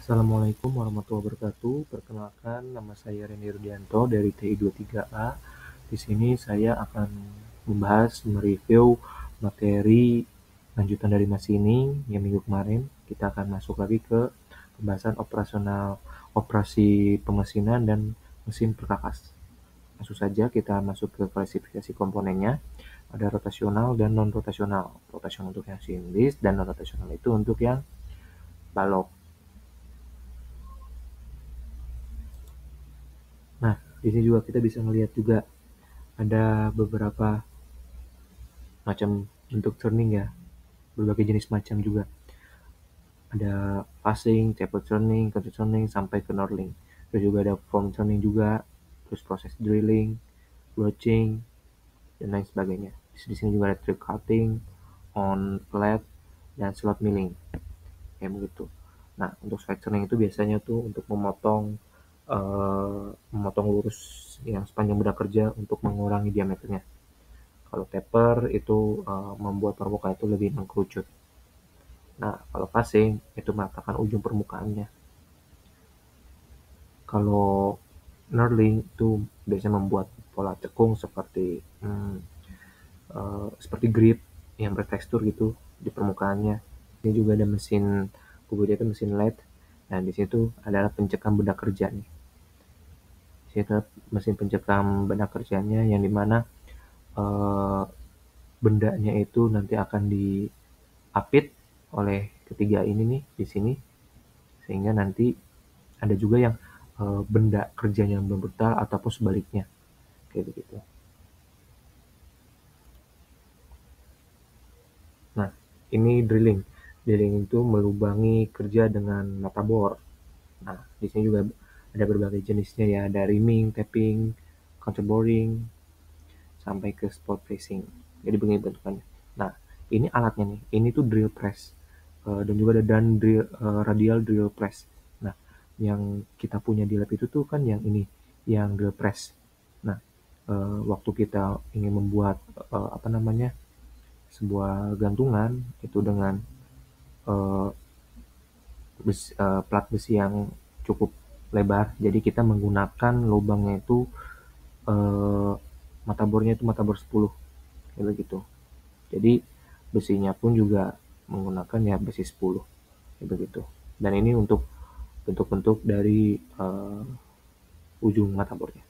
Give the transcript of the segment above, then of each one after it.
Assalamualaikum warahmatullahi wabarakatuh. Perkenalkan, nama saya Reni Rudianto dari TI23A. Di sini saya akan mereview materi lanjutan dari Mas ini yang minggu kemarin. Kita akan masuk lagi ke pembahasan operasi pemesinan dan mesin perkakas. Langsung saja kita masuk ke klasifikasi komponennya. Ada rotasional dan non-rotasional. Rotasional untuk yang seamless dan non-rotasional itu untuk yang balok. Nah, di sini juga kita bisa melihat juga ada beberapa macam bentuk turning ya, berbagai jenis macam juga. Ada passing, taper turning, counter turning, sampai ke knurling. Terus juga ada form turning juga, terus proses drilling, broaching, dan lain sebagainya. Di sini juga ada trick cutting, on flat, dan slot milling. Kayak begitu. Nah, untuk strike turning itu biasanya tuh untuk memotong lurus yang sepanjang benda kerja untuk mengurangi diameternya. Kalau taper itu membuat permukaan itu lebih mengkerucut. Nah, kalau passing itu meratakan ujung permukaannya. Kalau knurling itu biasanya membuat pola cekung seperti grip yang bertekstur gitu di permukaannya. Ini juga ada mesin kubutnya itu mesin LED. Dan di situ adalah pencekam benda kerja nih. Di situ mesin pencekam benda kerjanya yang dimana bendanya itu nanti akan diapit oleh ketiga ini nih di sini, sehingga nanti ada juga yang benda kerjanya berputar ataupun sebaliknya kayak begitu. Nah, ini drilling itu melubangi kerja dengan mata bor. Nah, di sini juga ada berbagai jenisnya ya, ada rimming, tapping, counter boring, sampai ke spot facing. Jadi begini bentukannya. Nah, ini alatnya nih. Ini tuh drill press. Dan juga ada radial drill press. Nah, yang kita punya di lab itu tuh kan yang ini, yang drill press. Nah, waktu kita ingin membuat sebuah gantungan itu dengan plat besi yang cukup lebar. Jadi kita menggunakan lubangnya itu mata bornya itu mata bor 10 kayak begitu. Jadi besinya pun juga menggunakan ya besi 10 kayak begitu. Dan ini untuk bentuk-bentuk dari ujung mata bornya.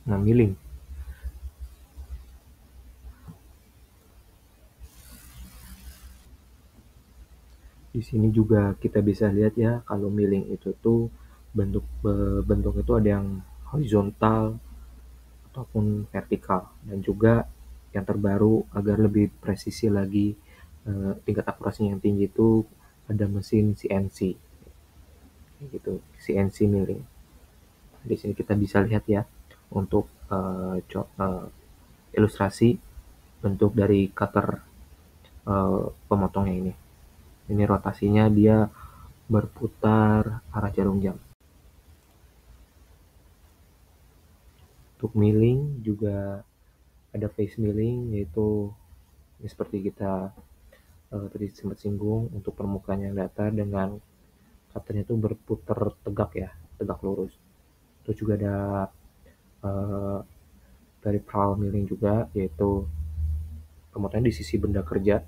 Nah, milling. Di sini juga kita bisa lihat ya, kalau milling itu tuh bentuk itu ada yang horizontal ataupun vertikal, dan juga yang terbaru agar lebih presisi lagi, tingkat akurasinya yang tinggi itu ada mesin CNC gitu, CNC milling. Di sini kita bisa lihat ya untuk ilustrasi bentuk dari cutter pemotongnya ini. Ini rotasinya dia berputar arah jarum jam. Untuk milling juga ada face milling, yaitu seperti kita tadi sempat singgung, untuk permukaan yang datar dengan cutternya itu berputar tegak ya, tegak lurus. Terus juga ada dari parallel milling juga, yaitu pemotongan di sisi benda kerja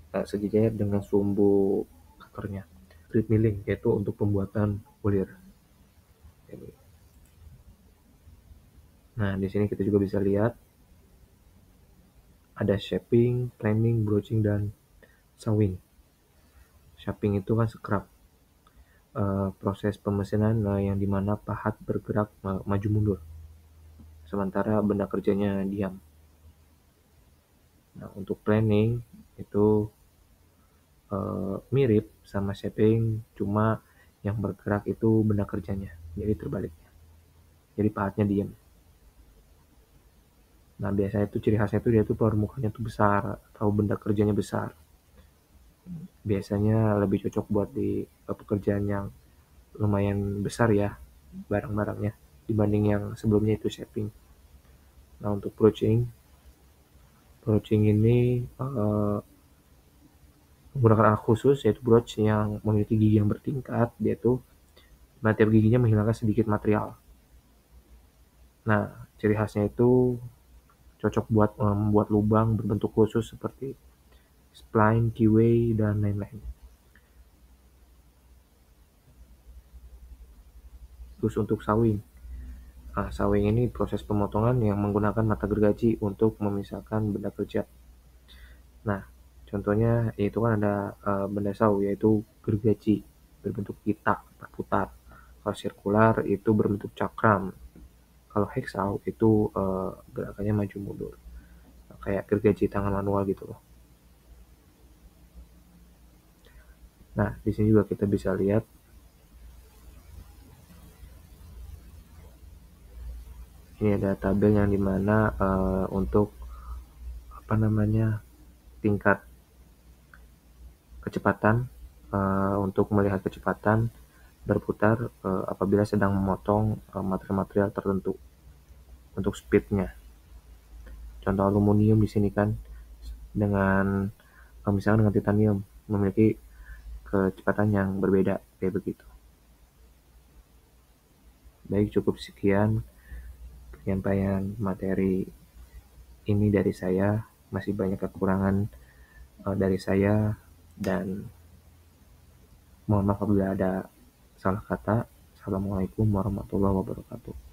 sejajar dengan sumbu cutternya. Strip milling yaitu untuk pembuatan bulir. Nah, di sini kita juga bisa lihat ada shaping, planing, broaching, dan sewing. Shaping itu kan scrap, proses pemesinan yang dimana pahat bergerak maju mundur, sementara benda kerjanya diam. Nah, untuk planning itu mirip sama shaping, cuma yang bergerak itu benda kerjanya, jadi terbaliknya. Jadi pahatnya diam. Nah, biasanya itu ciri khasnya itu dia tuh permukaannya tuh besar atau benda kerjanya besar. Biasanya lebih cocok buat di pekerjaan yang lumayan besar ya barang-barangnya dibanding yang sebelumnya itu shaping. Nah, untuk broaching ini menggunakan alat khusus yaitu broach yang memiliki gigi yang bertingkat, dia tuh tiap giginya menghilangkan sedikit material. Nah, ciri khasnya itu cocok buat membuat lubang berbentuk khusus seperti spline, keyway, dan lain-lain. Terus untuk sawing. Nah, sawing ini proses pemotongan yang menggunakan mata gergaji untuk memisahkan benda kerja. Nah, contohnya itu kan ada benda saw yaitu gergaji berbentuk pita berputar. Kalau sirkular itu berbentuk cakram. Kalau hacksaw itu gerakannya maju mundur. Kayak gergaji tangan manual gitu loh. Nah, di sini juga kita bisa lihat ini ada tabel yang dimana untuk tingkat kecepatan untuk melihat kecepatan berputar apabila sedang memotong material-material tertentu untuk speednya. Contoh aluminium di sini kan dengan misalnya dengan titanium memiliki kecepatan yang berbeda kayak begitu. Baik, cukup sekian penyampaian materi ini dari saya. Masih banyak kekurangan dari saya dan mohon maaf apabila ada salah kata. Assalamualaikum warahmatullahi wabarakatuh.